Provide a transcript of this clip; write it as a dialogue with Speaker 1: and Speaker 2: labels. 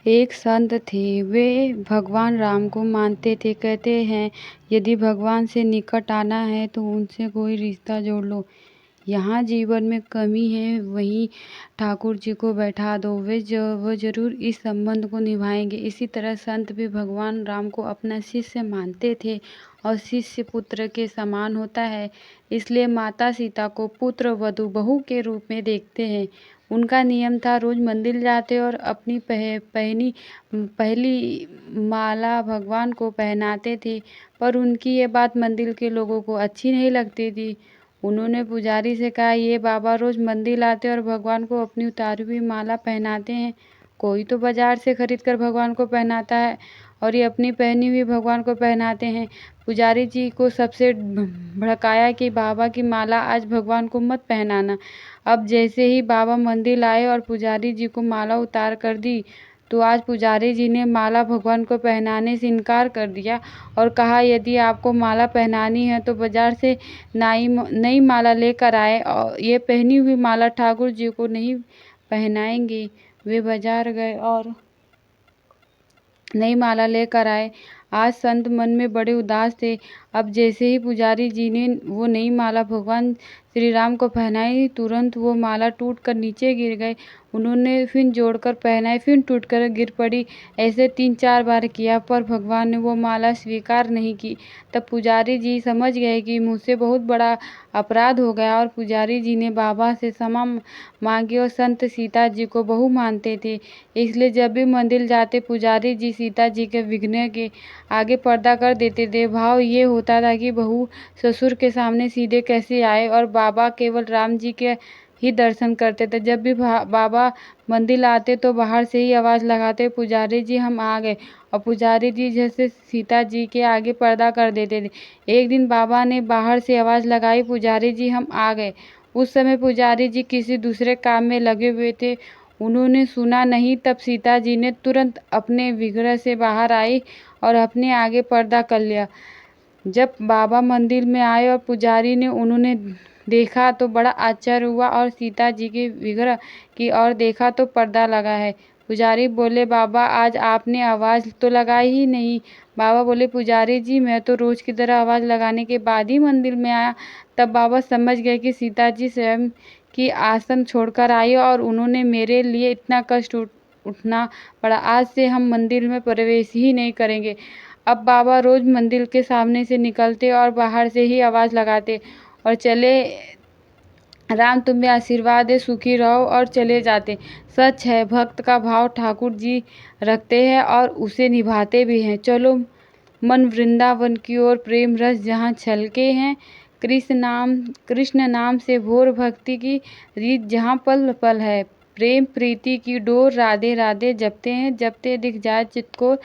Speaker 1: एक संत थे, वे भगवान राम को मानते थे। कहते हैं, यदि भगवान से निकट आना है तो उनसे कोई रिश्ता जोड़ लो। यहाँ जीवन में कमी है, वहीं ठाकुर जी को बैठा दो, वो जरूर इस संबंध को निभाएंगे। इसी तरह संत भी भगवान राम को अपना शिष्य मानते थे और शिष्य पुत्र के समान होता है, इसलिए माता सीता को पुत्र वधू बहू के रूप में देखते हैं। उनका नियम था, रोज मंदिर जाते और अपनी पहली माला भगवान को पहनाते थे। पर उनकी ये बात मंदिर के लोगों को अच्छी नहीं लगती थी। उन्होंने पुजारी से कहा, ये बाबा रोज मंदिर आते और भगवान को अपनी उतारी हुई माला पहनाते हैं। कोई तो बाजार से खरीद कर भगवान को पहनाता है और ये अपनी पहनी हुई भगवान को पहनाते हैं। पुजारी जी को सबसे भड़काया कि बाबा की माला आज भगवान को मत पहनाना। अब जैसे ही बाबा मंदिर आए और पुजारी जी को माला उतार कर दी, तो आज पुजारी जी ने माला भगवान को पहनाने से इनकार कर दिया और कहा, यदि आपको माला पहनानी है तो बाजार से नई माला लेकर आए, और ये पहनी हुई माला ठाकुर जी को नहीं पहनाएंगे। वे बाजार गए और नई माला लेकर आए। आज संत मन में बड़े उदास थे। अब जैसे ही पुजारी जी ने वो नई माला भगवान श्री राम को पहनाई, तुरंत वो माला टूट कर नीचे गिर गई। उन्होंने फिर जोड़कर पहनाई, फिर टूटकर गिर पड़ी। ऐसे 3-4 बार किया, पर भगवान ने वो माला स्वीकार नहीं की। तब पुजारी जी समझ गए कि मुझसे बहुत बड़ा अपराध हो गया, और पुजारी जी ने बाबा से क्षमा मांगी। और संत सीता जी को बहू मानते थे, इसलिए जब भी मंदिर जाते पुजारी जी सीता जी के विघ्न के आगे पर्दा कर देते थे। भाव ये होता था कि बहू ससुर के सामने सीधे कैसे आए, और बाबा केवल राम जी के ही दर्शन करते थे। जब भी बाबा मंदिर आते तो बाहर से ही आवाज़ लगाते, पुजारी जी हम आ गए, और पुजारी जी जैसे सीता जी के आगे पर्दा कर देते थे। एक दिन बाबा ने बाहर से आवाज़ लगाई, पुजारी जी हम आ गए। उस समय पुजारी जी किसी दूसरे काम में लगे हुए थे, उन्होंने सुना नहीं। तब सीता जी ने तुरंत अपने विग्रह से बाहर आई और अपने आगे पर्दा कर लिया। जब बाबा मंदिर में आए और पुजारी ने उन्होंने देखा तो बड़ा आश्चर्य हुआ, और सीता जी के विग्रह की ओर देखा तो पर्दा लगा है। पुजारी बोले, बाबा आज आपने आवाज़ तो लगाई ही नहीं। बाबा बोले, पुजारी जी मैं तो रोज़ की तरह आवाज़ लगाने के बाद ही मंदिर में आया। तब बाबा समझ गए कि सीता जी स्वयं की आसन छोड़कर आई और उन्होंने मेरे लिए इतना कष्ट उठना पड़ा। आज से हम मंदिर में प्रवेश ही नहीं करेंगे। अब बाबा रोज मंदिर के सामने से निकलते और बाहर से ही आवाज़ लगाते और चले, राम तुम्हें आशीर्वाद दे, सुखी रहो, और चले जाते। सच है, भक्त का भाव ठाकुर जी रखते हैं और उसे निभाते भी हैं। चलो मन वृंदावन की ओर, प्रेम रस जहाँ छलके हैं। कृष्ण नाम से भोर भक्ति की रीत जहाँ पल पल है। प्रेम प्रीति की डोर राधे राधे जपते हैं, जपते दिख जाए चित्त को।